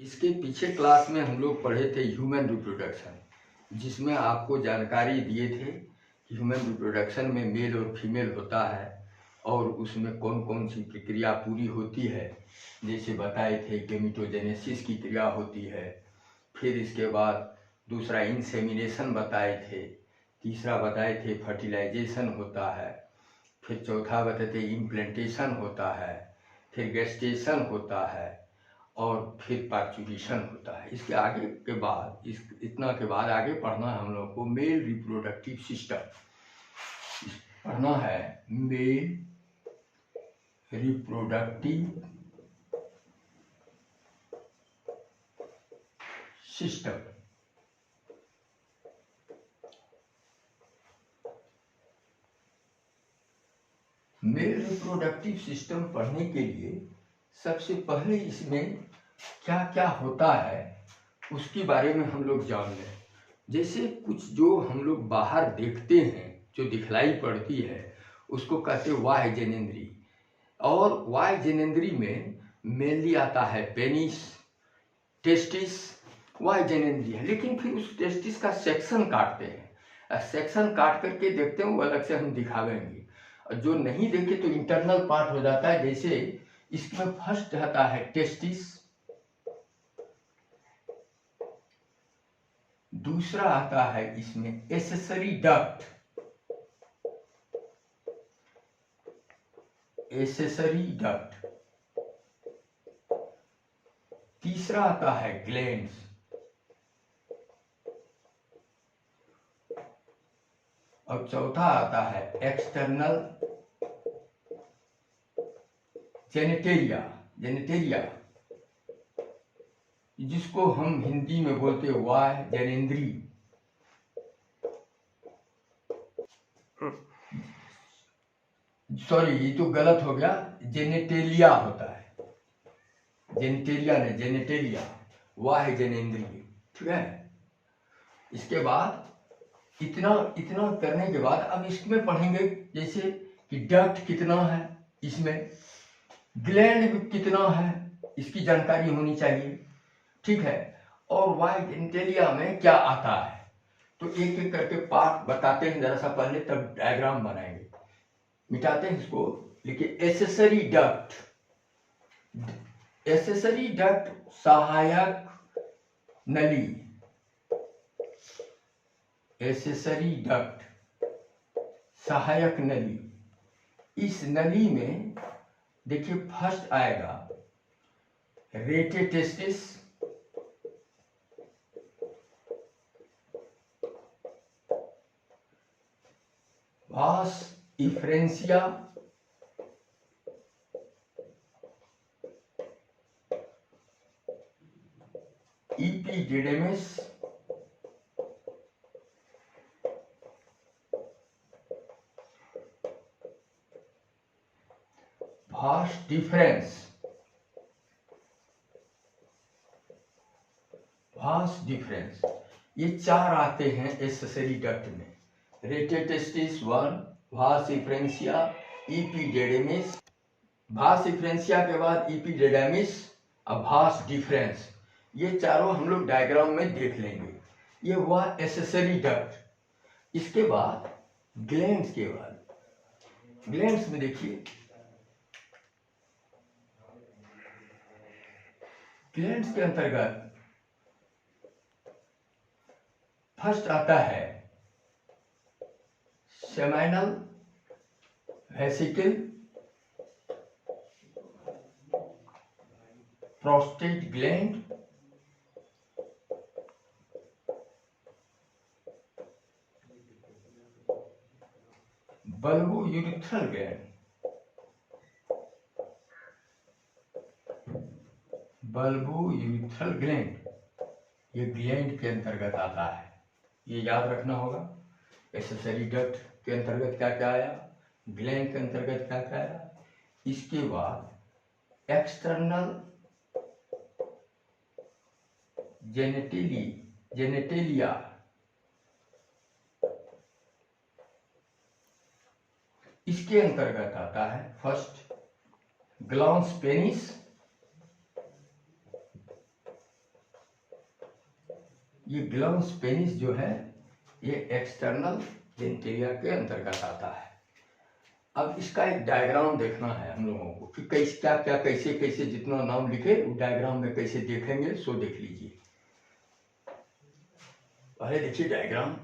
इसके पीछे क्लास में हम लोग पढ़े थे ह्यूमन रिप्रोडक्शन, जिसमें आपको जानकारी दिए थे कि ह्यूमन रिप्रोडक्शन में मेल और फीमेल होता है और उसमें कौन कौन सी प्रक्रिया पूरी होती है। जैसे बताए थे गेमेटोजेनेसिस की क्रिया होती है, फिर इसके बाद दूसरा इंसेमिनेशन बताए थे, तीसरा बताए थे फर्टिलाइजेशन होता है, फिर चौथा बताए थे इम्प्लांटेशन होता है, फिर गेस्टेशन होता है और फिर पार्चुरेशन होता है। इसके आगे के बाद इतना के बाद आगे पढ़ना है हम लोग को मेल रिप्रोडक्टिव सिस्टम। पढ़ना है male reproductive system. Male reproductive system पढ़ने के लिए सबसे पहले इसमें क्या क्या होता है उसके बारे में हम लोग जान लें। जैसे कुछ जो हम लोग बाहर देखते हैं, जो दिखलाई पड़ती है, उसको कहते हैं वाह्य जनेंद्री। और वाह्य जनेंद्री में मेनली आता है पेनिस, टेस्टिस, वाह्य जनेंद्री है। लेकिन फिर उस टेस्टिस का सेक्शन काटते हैं, सेक्शन काट करके देखते हैं, वो अलग से हम दिखावेंगे। और जो नहीं देखे तो इंटरनल पार्ट हो जाता है। जैसे इसमें फर्स्ट आता है टेस्टिस, दूसरा आता है इसमें एसेसरी डक्ट, एसेसरी डक्ट, तीसरा आता है ग्लैंड्स, और चौथा आता है एक्सटर्नल जेनेटेरिया, जेनेटेरिया जिसको हम हिंदी में बोलते हैं वाह्य जनेंद्री। सॉरी, ये तो गलत हो गया, जेनेटेलिया होता है, जेनेटेरिया नहीं, जेनेटेरिया, वाह्य जनेंद्री। ठीक है। इसके बाद इतना इतना करने के बाद अब इसमें पढ़ेंगे जैसे कि डक्ट कितना है, इसमें ग्लैंड कितना है, इसकी जानकारी होनी चाहिए। ठीक है। और वाह्य जेनेटेरिया में क्या आता है, तो एक एक करके पार्ट बताते हैं जरा सा पहले, तब डायग्राम बनाएंगे। मिटाते हैं इसको, लिखिए एसेसरी डक्ट। एसेसरी डक्ट सहायक नली, एसेसरी डक्ट सहायक नली। इस नली में देखिए फर्स्ट आएगा रेटे टेस्टिस, वास efferentia, इपीडिडेमिस, vas deferens, vas deferens. ये चार आते हैं एसेसरी डक्ट में। रेटेटेस्टिस वन, वास इफ्रेंसिया, इपीडिडेमिस, वास इफ्रेंसिया के बाद इपीडिडेमिस और वास डिफरेंस। ये चारों हम लोग डायग्राम में देख लेंगे। ये हुआ एसेसरी डक्ट। इसके बाद ग्लैंड्स के बाद, ग्लैंड्स में देखिए ग्लैंड्स के अंतर्गत फर्स्ट आता है seminal vesicle, prostate gland, bulbo urethral gland, bulbo urethral gland, ये ग्लैंड के अंतर्गत आता है। ये याद रखना होगा। एसेसरी डक्ट के अंतर्गत क्या क्या आया, ग्लैंड के अंतर्गत क्या क्या आया। इसके बाद एक्सटर्नल जेनेटेलिया, इसके अंतर्गत आता है फर्स्ट ग्लांस पेनिस, ये ग्लम्स पेनिस जो है ये एक्सटर्नल जेनिटेलिया के अंतर्गत आता है। अब इसका एक डायग्राम देखना है हम लोगों को कि कैसे क्या क्या कैसे कैसे जितना नाम लिखे वो डायग्राम में कैसे देखेंगे सो देख लीजिए। पहले देखिए डायग्राम।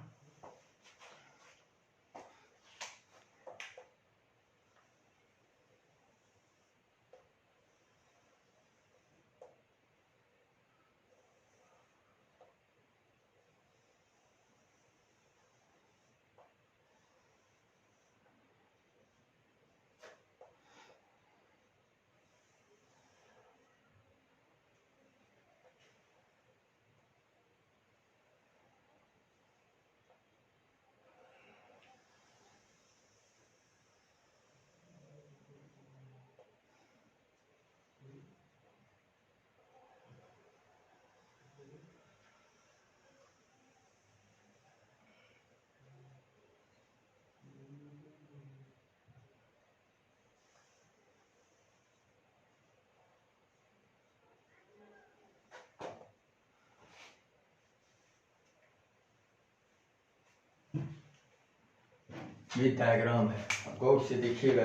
ये डायग्राम है, गौर से देखिएगा।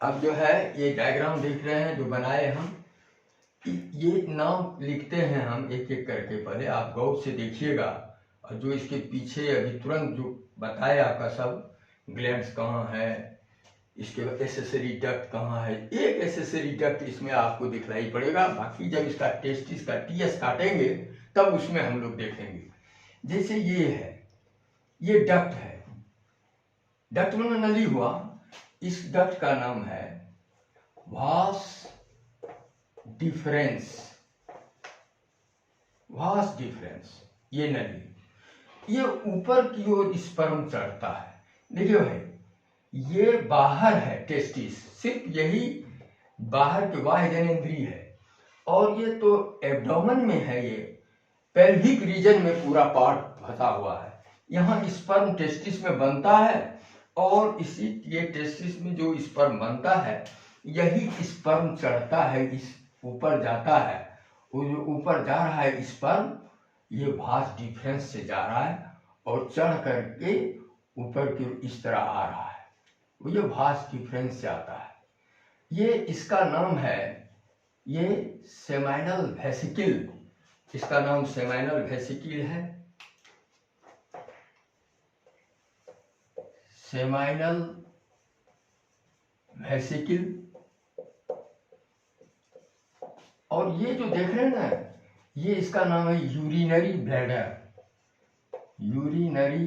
अब जो है ये डायग्राम देख रहे हैं जो बनाए हम, ये नाम लिखते हैं हम एक एक करके। पहले आप गौर से देखिएगा और जो इसके पीछे अभी तुरंत जो बताया आपका सब ग्लैंड्स कहाँ है, इसके बाद एसेसरी डक्ट कहाँ है, एक एसेसरी डक्ट इसमें आपको दिखलाई पड़ेगा। बाकी जब इसका टेस्टिस का टीएस काटेंगे तब उसमें हम लोग देखेंगे। जैसे ये है, ये डक्ट है, डक्ट में नली हुआ, इस डक्ट का नाम है वास डिफरेंस। वास डिफरेंस ये नली, ये ऊपर की ओर स्पर्म चढ़ता है। देखिए भाई, ये बाहर है टेस्टिस, सिर्फ यही बाहर के बाह्य जननेंद्रिय है, और ये तो एब्डोमेन में है, ये पेल्विक रीजन में पूरा पार्ट फंसा हुआ है। यहाँ स्पर्म टेस्टिस में बनता है, और इसी ये टेस्टिस में जो स्पर्म बनता है यही स्पर्म चढ़ता है, इस ऊपर जाता है। वो जो ऊपर जा रहा है स्पर्म, ये वास डिफरेंस से जा रहा है और चढ़ करके ऊपर की इस तरह आ रहा है, वो ये वास डिफरेंस से आता है। ये इसका नाम है, ये सेमाइनल वेसिकल, इसका नाम सेमाइनल वेसिकल है, सेमाइनल वेसिकल। और ये जो देख रहे हैं ना, ये इसका नाम है यूरिनरी ब्लैडर, यूरिनरी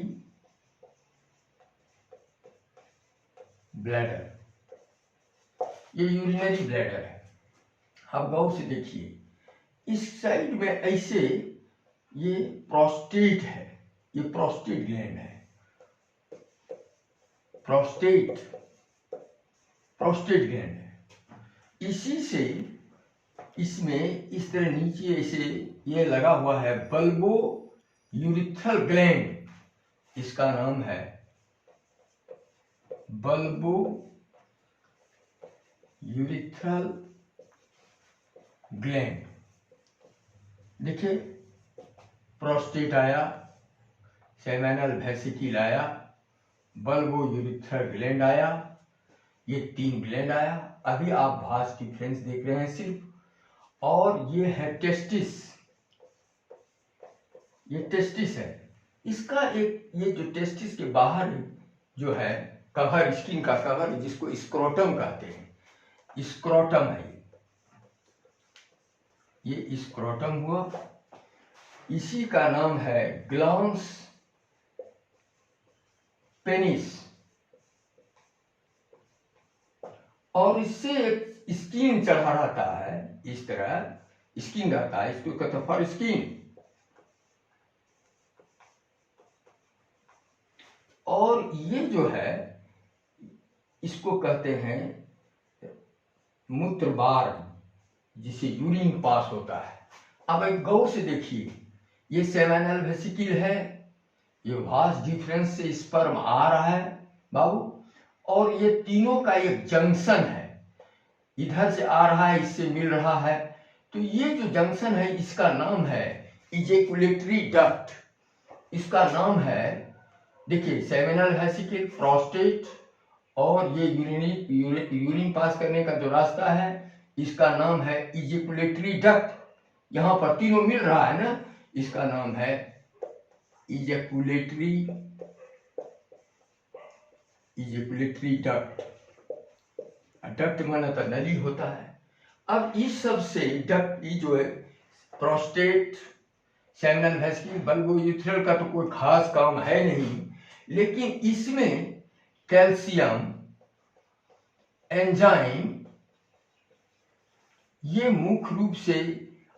ब्लैडर, ये यूरिनरी ब्लैडर है। आप गौर से देखिए, इस साइड में ऐसे ये प्रोस्टेट है, ये प्रोस्टेट ग्लैंड है, प्रोस्टेट ग्लैंड है। इसी से इसमें इस तरह नीचे ऐसे ये लगा हुआ है बल्बो यूरिथ्रल ग्लैंड, इसका नाम है बल्बो यूरिथ्रल ग्लैंड। देखिए, प्रोस्टेट आया, सेमिनल वेसिकल आया, बल्बो यूरिथ्रल ग्लैंड आया, ये 3 ग्लैंड आया। अभी आप वास डिफरेंस देख रहे हैं सिर्फ, और ये है टेस्टिस, ये टेस्टिस है। इसका एक ये जो टेस्टिस के बाहर जो है कवर, स्किन का कवर, जिसको स्क्रोटम कहते हैं, स्क्रोटम है ये स्क्रोटम हुआ। इसी का नाम है ग्लांस पेनिस, और इससे एक स्किन चढ़ा रहता है, इस तरह स्किन रहता है, इसको कहते हैं फर स्किन। और ये जो है इसको कहते हैं मूत्रबार, जिसे यूरिन पास होता है। अब एक गौर से देखिए, ये सेमिनल वेसिकल है, ये वास डिफरेंस से स्पर्म आ रहा है बाबू, और ये तीनों का एक जंक्शन है, इधर से आ रहा है, इससे मिल रहा है, तो ये जो जंक्शन है इसका नाम है इजेकुलेटरी डक्ट। इसका नाम है, देखिए, सेमिनल वेसिकल, प्रोस्टेट और ये यूरिन पास करने का जो रास्ता है इसका नाम है इजेकुलेटरी डक्ट। यहाँ पर तीनों मिल रहा है ना, इसका नाम है इजेकुलेटरी डक्ट। डक्ट माना तो नली होता है। अब इस सब से डक्ट जो है प्रोस्टेट, सेमिनल वेसिकल, बल्बोयूथेरल का तो कोई खास काम है नहीं, लेकिन इसमें कैल्शियम, एंजाइम, ये मुख्य रूप से,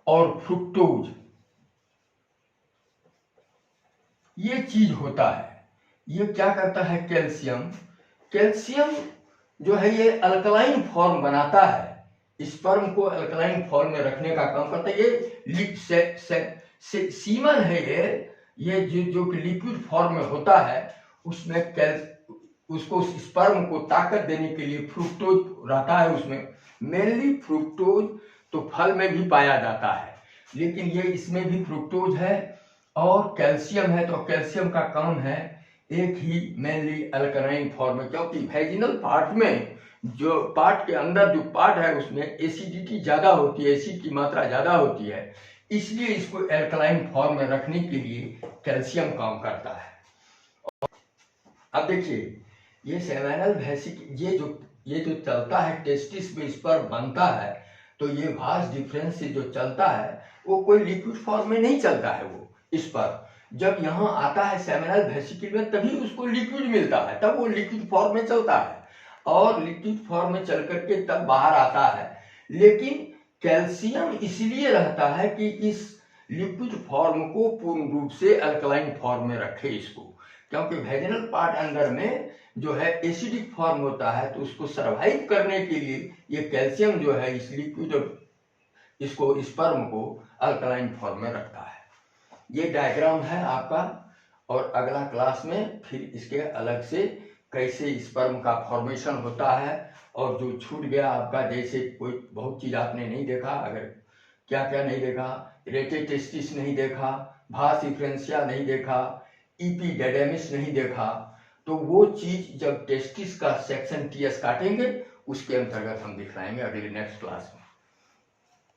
और फ्रुक्टोज, ये चीज होता है। ये क्या करता है? कैल्शियम जो है ये अल्कलाइन फॉर्म बनाता है, स्पर्म को अल्कलाइन फॉर्म में रखने का काम करता है। ये सीमन है, ये जो कि लिक्विड फॉर्म में होता है, उसमें उसको स्पर्म को ताकत देने के लिए फ्रुक्टोज रहता है। उसमें मेनली फ्रुक्टोज तो फल में भी पाया जाता है, लेकिन ये इसमें भी फ्रुक्टोज है और कैल्शियम है। तो कैल्शियम का काम है एक ही मेनली अल्कलाइन फॉर्म में, क्योंकि वेजिनल पार्ट में, जो पार्ट के अंदर जो पार्ट है उसमें एसिडिटी ज्यादा होती है, एसिड की मात्रा ज्यादा होती है, इसलिए इसको अल्कलाइन फॉर्म में रखने के लिए कैल्शियम काम करता है। अब देखिए, ये सेमिनल वेसिकल, ये जो चलता है टेस्टिस में स्पर्म बनता है, तो ये वास डिफरेंस से जो चलता है वो कोई लिक्विड फॉर्म में नहीं चलता है। वो स्पर्म जब यहाँ आता है सेमिनल वेसिकल में, तभी उसको लिक्विड मिलता है, तब वो लिक्विड फॉर्म में चलता है और लिक्विड फॉर्म में चल करके तब बाहर आता है। लेकिन कैल्शियम इसलिए रहता है कि इस लिक्विड फॉर्म को पूर्ण रूप से अल्कलाइन फॉर्म में रखे इसको, क्योंकि वेजिनल पार्ट अंदर में जो है एसिडिक फॉर्म होता है, तो उसको सरवाइव करने के लिए ये कैल्शियम जो है इस लिक्विड, इसको स्पर्म को अल्कलाइन फॉर्म में रखता है। ये डायग्राम है आपका, और अगला क्लास में फिर इसके अलग से कैसे स्पर्म का फॉर्मेशन होता है, और जो छूट गया आपका, जैसे कोई बहुत चीज आपने नहीं देखा, अगर क्या क्या नहीं देखा, रेटे टेस्टिस नहीं देखा, भास डिफरेंशिया नहीं देखा, इपीडेडेमिस नहीं देखा, तो वो चीज जब टेस्टिस का सेक्शन टीएस काटेंगे उसके अंतर्गत हम दिखलाएंगे अगले नेक्स्ट क्लास में।